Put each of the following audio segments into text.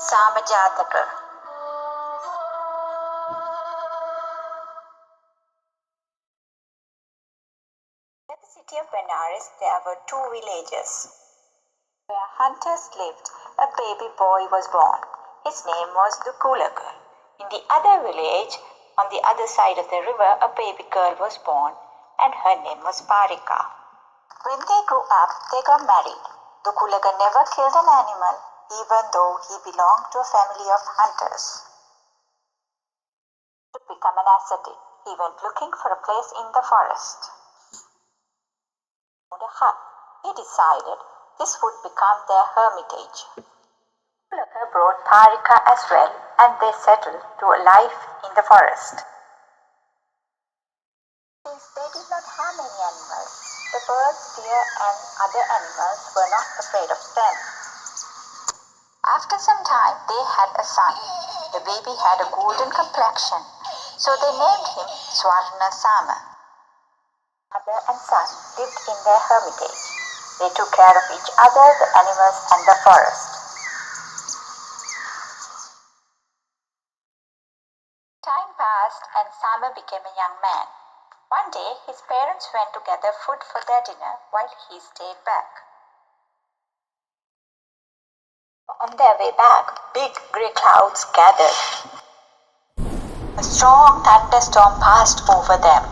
Sama Jathaka. Near the city of Benares, there were two villages. Where hunters lived, a baby boy was born. His name was Jathaka. In the other village, on the other side of the river, a baby girl was born, and her name was Parika. When they grew up, they got married. Jathaka never killed an animal, even though he belonged to a family of hunters. To become an ascetic, he went looking for a place in the forest. Found a hut. He decided this would become their hermitage. Jathaka brought Parika as well, and they settled to a life in the forest. Since they did not have many animals, the birds, deer, and other animals were not afraid of them. After some time, they had a son. The baby had a golden complexion, so they named him Swarna Sama. Mother and son lived in their hermitage. They took care of each other, the animals, and the forest. Time passed, and Sama became a young man. One day, his parents went to gather food for their dinner while he stayed back. On their way back, big grey clouds gathered. A strong thunderstorm passed over them.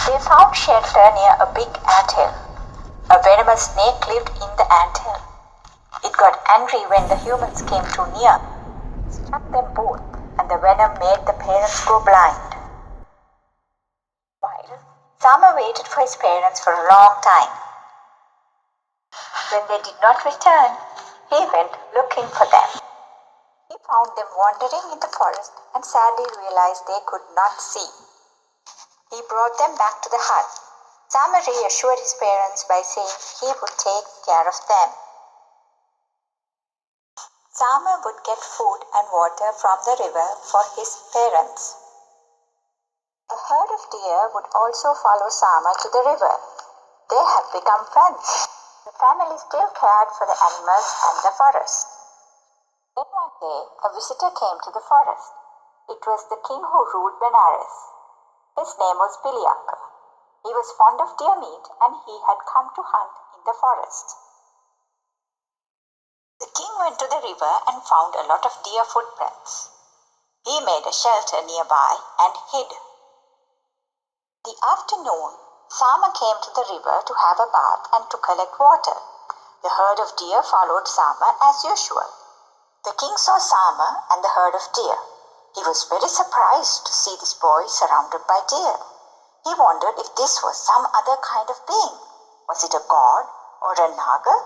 They found shelter near a big anthill. A venomous snake lived in the anthill. It got angry when the humans came too near. It struck them both, and the venom made the parents go blind. While Sama waited for his parents for a long time. When they did not return, he went looking for them. He found them wandering in the forest and sadly realized they could not see. He brought them back to the hut. Sama reassured his parents by saying he would take care of them. Sama would get food and water from the river for his parents. A herd of deer would also follow Sama to the river. They have become friends. The family still cared for the animals and the forest. Then one day, a visitor came to the forest. It was the king who ruled Benares. His name was Piliaka. He was fond of deer meat, and he had come to hunt in the forest. The king went to the river and found a lot of deer footprints. He made a shelter nearby and hid. The afternoon, Sama came to the river to have a bath and to collect water. The herd of deer followed Sama as usual. The king saw Sama and the herd of deer. He was very surprised to see this boy surrounded by deer. He wondered if this was some other kind of being. Was it a god or a naga?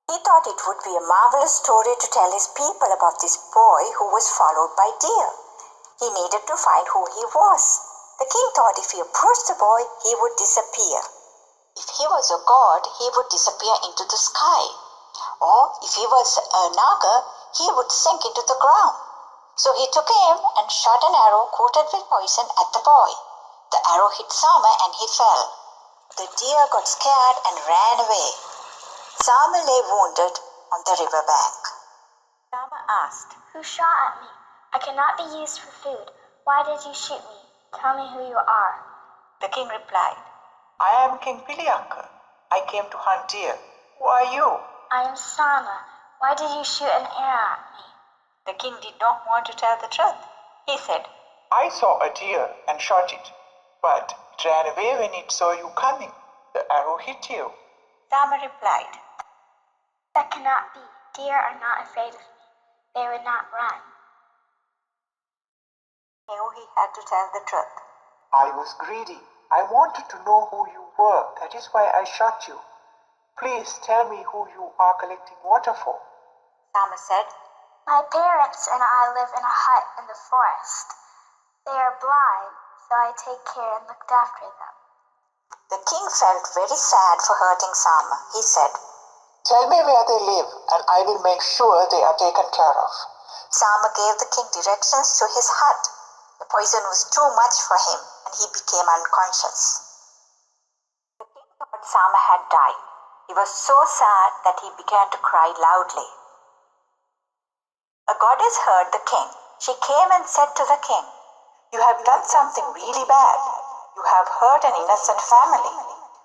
He thought it would be a marvelous story to tell his people about this boy who was followed by deer. He needed to find who he was. The king thought if he approached the boy, he would disappear. If he was a god, he would disappear into the sky. Or if he was a naga, he would sink into the ground. So he took aim and shot an arrow coated with poison at the boy. The arrow hit Sama and he fell. The deer got scared and ran away. Sama lay wounded on the riverbank. Dhamma asked, "Who shot at me? I cannot be used for food. Why did you shoot me? Tell me who you are." The king replied, "I am King Piliaka. I came to hunt deer. Who are you?" "I am Sama. Why did you shoot an arrow at me?" The king did not want to tell the truth. He said, "I saw a deer and shot it, but it ran away when it saw you coming. The arrow hit you." Sama replied, "That cannot be. Deer are not afraid of me. They would not run." He knew he had to tell the truth. "I was greedy. I wanted to know who you were. That is why I shot you. Please tell me who you are collecting water for." Sama said, "My parents and I live in a hut in the forest. They are blind, so I take care and look after them." The king felt very sad for hurting Sama. He said, "Tell me where they live, and I will make sure they are taken care of." Sama gave the king directions to his hut. The poison was too much for him, and he became unconscious. The king thought Sama had died. He was so sad that he began to cry loudly. A goddess heard the king. She came and said to the king, "You have done something really bad. You have hurt an innocent family.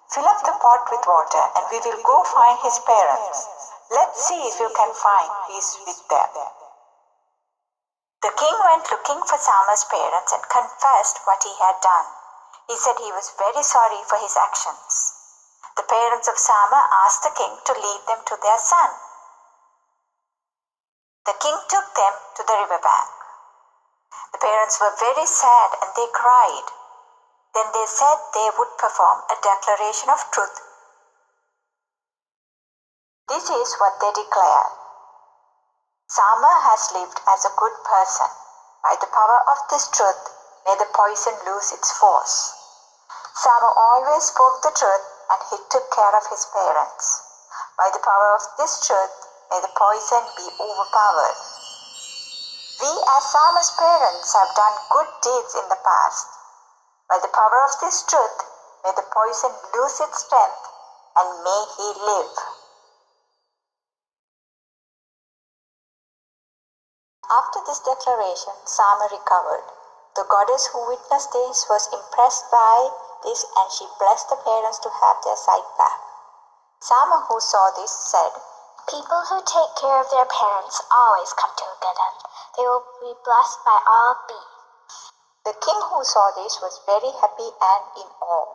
Fill up the pot with water and we will go find his parents. Let's see if you can find peace with them." The king went looking for Sama's parents and confessed what he had done. He said he was very sorry for his actions. The parents of Sama asked the king to lead them to their son. The king took them to the riverbank. The parents were very sad and they cried. Then they said they would perform a declaration of truth. This is what they declared. Sama has lived as a good person. By the power of this truth, may the poison lose its force. Sama always spoke the truth and he took care of his parents. By the power of this truth, may the poison be overpowered. We as Sama's parents have done good deeds in the past. By the power of this truth, may the poison lose its strength and may he live. After this declaration, Sama recovered. The goddess who witnessed this was impressed by this and she blessed the parents to have their sight back. Sama, who saw this, said, People who take care of their parents always come to a good end. They will be blessed by all beings. The king who saw this was very happy and in awe.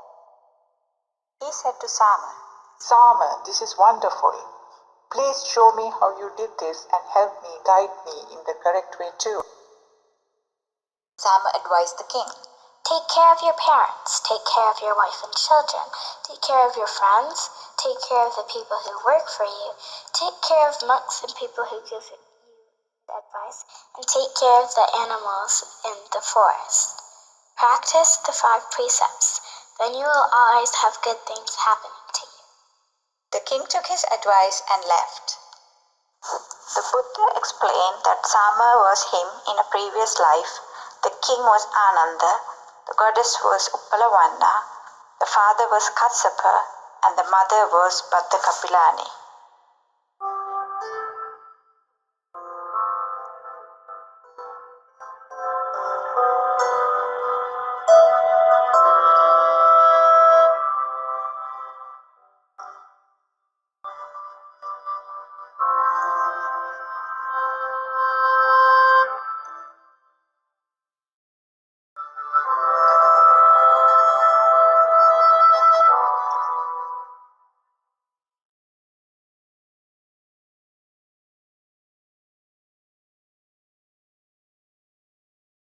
He said to Sama, Sama, this is wonderful. Please show me how you did this and help me, guide me in the correct way too. Sama advised the king, Take care of your parents, take care of your wife and children, take care of your friends, take care of the people who work for you, take care of monks and people who give you advice, and take care of the animals in the forest. Practice the 5 precepts, then you will always have good things happening to you. The king took his advice and left. The Buddha explained that Sama was him in a previous life, the king was Ananda, the goddess was Uppalavanna, the father was Kassapa, and the mother was Bhatta Kapilani.